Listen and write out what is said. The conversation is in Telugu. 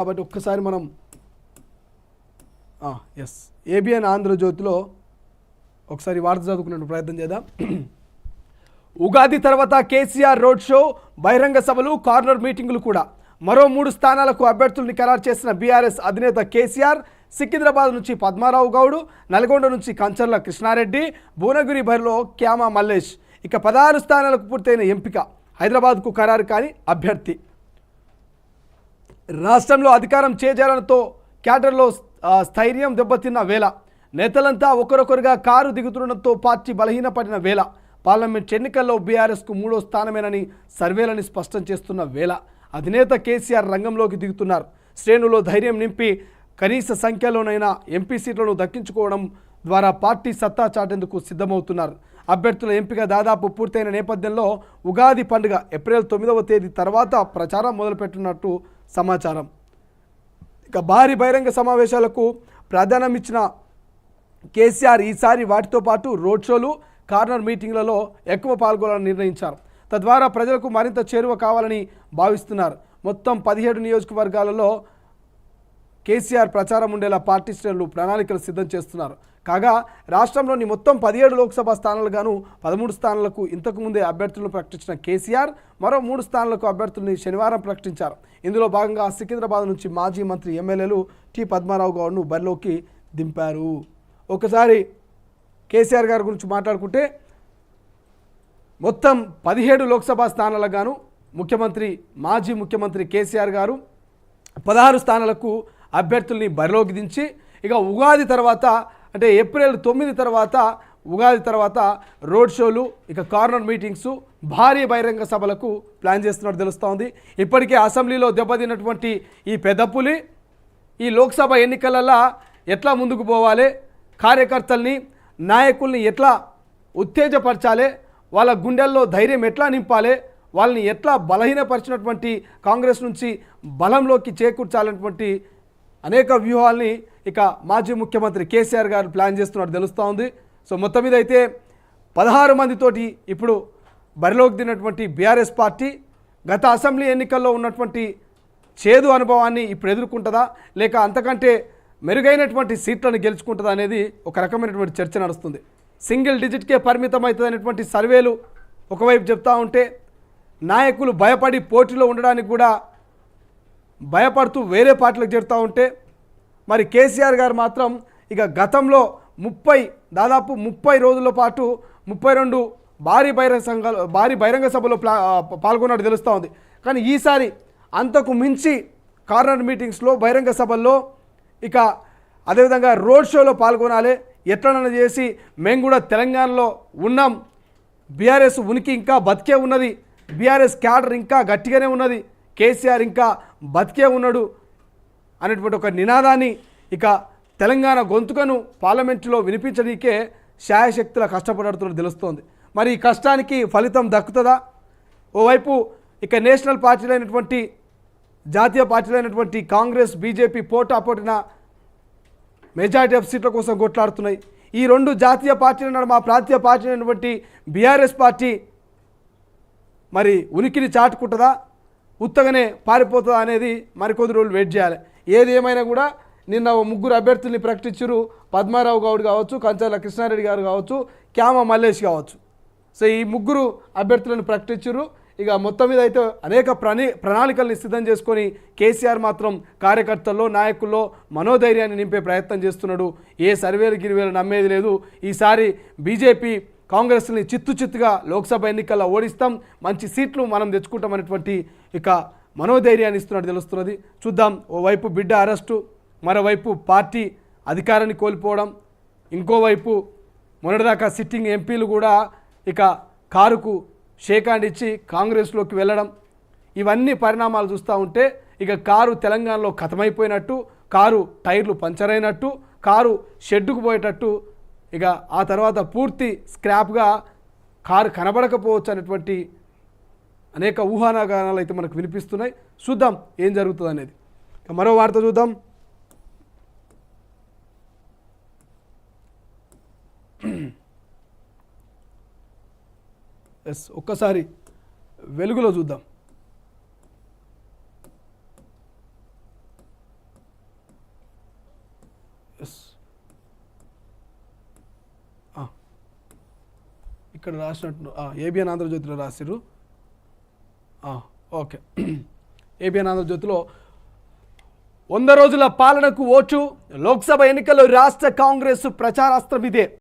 కాబట్టి ఒక్కసారి మనం ఎస్ ఏబిఎన్ ఆంధ్రజ్యోతిలో ఒకసారి వార్త చదువుకునే ప్రయత్నం చేద్దాం. ఉగాది తర్వాత కేసీఆర్ రోడ్ షో, బహిరంగ సభలు, కార్నర్ మీటింగులు కూడా. మరో 3 స్థానాలకు అభ్యర్థుల్ని ఖరారు చేసిన బీఆర్ఎస్ అధినేత కేసీఆర్ సికింద్రాబాద్ నుంచి పద్మారావు గౌడ్, నల్గొండ నుంచి కంచర్ల కృష్ణారెడ్డి, భువనగిరి బరిలో క్యామా మల్లేష్. ఇక 16 స్థానాలకు పూర్తయిన ఎంపిక. హైదరాబాద్కు ఖరారు కాని అభ్యర్థి. రాష్ట్రంలో అధికారం చేజారణతో క్యాడర్లో స్థైర్యం దెబ్బతిన్న వేళ. నేతలంతా ఒకరొకరుగా కారు దిగుతుండటంతో పార్టీ బలహీనపడిన వేళ. పార్లమెంట్ ఎన్నికల్లో బీఆర్ఎస్కు 3వ స్థానమేనని సర్వేలని స్పష్టం చేస్తున్న వేళ అధినేత కేసీఆర్ రంగంలోకి దిగుతున్నారు. శ్రేణులో ధైర్యం నింపి కనీస సంఖ్యలోనైనా ఎంపీ సీట్లను దక్కించుకోవడం ద్వారా పార్టీ సత్తా చాటేందుకు సిద్ధమవుతున్నారు. అభ్యర్థుల ఎంపిక దాదాపు పూర్తయిన నేపథ్యంలో ఉగాది పండుగ ఏప్రిల్ 9వ తేదీ తర్వాత ప్రచారం మొదలుపెట్టినట్టు సమాచారం. ఇక భారీ బహిరంగ సమావేశాలకు ప్రాధాన్యం ఇచ్చిన కేసీఆర్ ఈసారి వాటితో పాటు రోడ్ షోలు, కార్నర్ మీటింగ్లలో ఎక్కువ పాల్గొనాలని నిర్ణయించారు. తద్వారా ప్రజలకు మరింత చేరువ కావాలని భావిస్తున్నారు. మొత్తం 17 నియోజకవర్గాలలో కేసీఆర్ ప్రచారం ఉండేలా పార్టీ శ్రేణులు ప్రణాళికలు సిద్ధం చేస్తున్నారు. కాగా రాష్ట్రంలోని మొత్తం 17 లోక్సభ స్థానాలు గాను 13 స్థానాలకు ఇంతకుముందే అభ్యర్థులను ప్రకటించిన కేసీఆర్ మరో 3 స్థానాలకు అభ్యర్థుల్ని శనివారం ప్రకటించారు. ఇందులో భాగంగా సికింద్రాబాద్ నుంచి మాజీ మంత్రి ఎమ్మెల్యేలు టి పద్మారావు గౌడ్ను బరిలోకి దింపారు. ఒకసారి కేసీఆర్ గారి గురించి మాట్లాడుకుంటే మొత్తం 17 లోక్సభ స్థానాలకు గాను మాజీ ముఖ్యమంత్రి కేసీఆర్ గారు 16 స్థానాలకు అభ్యర్థుల్ని బరిలోకి దించి ఇక ఉగాది తర్వాత అంటే ఏప్రిల్ 9 తర్వాత ఉగాది తర్వాత రోడ్ షోలు, ఇక కార్నర్ మీటింగ్స్, భారీ బహిరంగ సభలకు ప్లాన్ చేస్తున్నట్టు తెలుస్తోంది. ఇప్పటికే అసెంబ్లీలో దెబ్బతిన్నటువంటి ఈ పెద్దపులి ఈ లోక్సభ ఎన్నికలలో ఎట్లా ముందుకు పోవాలి, కార్యకర్తల్ని నాయకుల్ని ఎట్లా ఉత్తేజపరచాలి, వాళ్ళ గుండెల్లో ధైర్యం ఎట్లా నింపాలి, వాళ్ళని ఎట్లా బలహీనపరిచినటువంటి కాంగ్రెస్ నుంచి బలంలోకి చేకూర్చాలన్నటువంటి అనేక వ్యూహాల్ని ఇక మాజీ ముఖ్యమంత్రి కేసీఆర్ గారు ప్లాన్ చేస్తున్నట్టు తెలుస్తూ ఉంది. సో మొత్తం మీద అయితే 16 మందితోటి ఇప్పుడు బరిలోకి దిగినటువంటి బీఆర్ఎస్ పార్టీ గత అసెంబ్లీ ఎన్నికల్లో ఉన్నటువంటి చేదు అనుభవాన్ని ఇప్పుడు ఎదుర్కొంటుందా, లేక అంతకంటే మెరుగైనటువంటి సీట్లను గెలుచుకుంటుందా అనేది ఒక రకమైనటువంటి చర్చ నడుస్తుంది. సింగిల్ డిజిట్కే పరిమితం అవుతుందనేటువంటి సర్వేలు ఒకవైపు చెప్తా ఉంటే, నాయకులు భయపడి పోటీలో ఉండడానికి కూడా భయపడుతూ వేరే పార్టీలకు చేరుతూ ఉంటే, మరి కేసీఆర్ గారు మాత్రం ఇక గతంలో దాదాపు 30 రోజుల పాటు 32 భారీ బహిరంగ సభలో పాల్గొన్నట్టు తెలుస్తూ ఉంది. కానీ ఈసారి అంతకు మించి కార్నర్ మీటింగ్స్లో, బహిరంగ సభల్లో, ఇక అదేవిధంగా రోడ్ షోలో పాల్గొనాలి. ఎట్లనైనా చేసి మేము కూడా తెలంగాణలో ఉన్నాం, బీఆర్ఎస్ ఉనికి ఇంకా బతికే ఉన్నది, బీఆర్ఎస్ క్యాడర్ ఇంకా గట్టిగానే ఉన్నది, కేసీఆర్ ఇంకా బతికే ఉన్నాడు అనేటువంటి ఒక నినాదాన్ని ఇక తెలంగాణ గొంతుకను పార్లమెంటులో వినిపించడానికే శాయశక్తుల కష్టపడుతున్నట్టు తెలుస్తోంది. మరి ఈ కష్టానికి ఫలితం దక్కుతుందా? ఓవైపు ఇక నేషనల్ పార్టీలైనటువంటి జాతీయ పార్టీలైనటువంటి కాంగ్రెస్, బీజేపీ పోటాపోటీన మెజారిటీ ఆఫ్ సీట్ల కోసం కొట్లాడుతున్నాయి. ఈ 2 జాతీయ పార్టీల మా ప్రాంతీయ పార్టీ అయినటువంటి బీఆర్ఎస్ పార్టీ మరి ఉనికిని చాటుకుంటుందా, ఉత్తగానే పారిపోతుందా అనేది మరికొద్ది రోజులు వెయిట్ చేయాలి. ఏది ఏమైనా కూడా నిన్న 3 అభ్యర్థుల్ని ప్రకటించారు. పద్మారావు గౌడ్ కావచ్చు, కంచర్ల కృష్ణారెడ్డి గారు కావచ్చు, క్యామా మల్లేష్ కావచ్చు. సో ఈ 3 అభ్యర్థులను ప్రకటించారు. ఇక మొత్తం మీద అయితే అనేక ప్రణాళికల్ని సిద్ధం చేసుకొని కేసీఆర్ మాత్రం కార్యకర్తల్లో, నాయకుల్లో మనోధైర్యాన్ని నింపే ప్రయత్నం చేస్తున్నాడు. ఏ సర్వేలు గిరివేలు నమ్మేది లేదు. ఈసారి బీజేపీ కాంగ్రెస్ని చిత్తుగా లోక్సభ ఎన్నికల్లో ఓడిస్తాం, మంచి సీట్లు మనం తెచ్చుకుంటాం అనేటువంటి ఇక మనోధైర్యాన్ని ఇస్తున్నట్టు తెలుస్తున్నది. చూద్దాం. ఓవైపు బిడ్డ అరెస్టు, మరోవైపు పార్టీ అధికారాన్ని కోల్పోవడం, ఇంకోవైపు మొన్నటిదాకా సిట్టింగ్ ఎంపీలు కూడా ఇక కారుకు షేక్ హ్యాండ్ ఇచ్చి కాంగ్రెస్లోకి వెళ్ళడం, ఇవన్నీ పరిణామాలు చూస్తూ ఉంటే ఇక కారు తెలంగాణలో ఖతమైపోయినట్టు, కారు టైర్లు పంచర్ అయినట్టు, కారు షెడ్డుకు పోయేటట్టు, ఇక ఆ తర్వాత పూర్తి స్క్రాప్గా కారు కనబడకపోవచ్చు అనేటువంటి అనేక ఊహాగానాలు అయితే మనకు వినిపిస్తున్నాయి. చూద్దాం ఏం జరుగుతుంది అనేది. మరో వార్త చూద్దాం. ఒక్కసారి వెలుగులో చూద్దాం. ఎస్ ఇక్కడ రాసినట్టు ఏబిఎన్ ఆంధ్రజ్యోతిలో రాసిరు. ఓకే, ఏబిఎన్ ఆంధ్రజ్యోతిలో 100 రోజుల పాలనకు ఓటు, లోక్సభ ఎన్నికల్లో రాష్ట్ర కాంగ్రెస్ ప్రచారాస్త్రం ఇదే.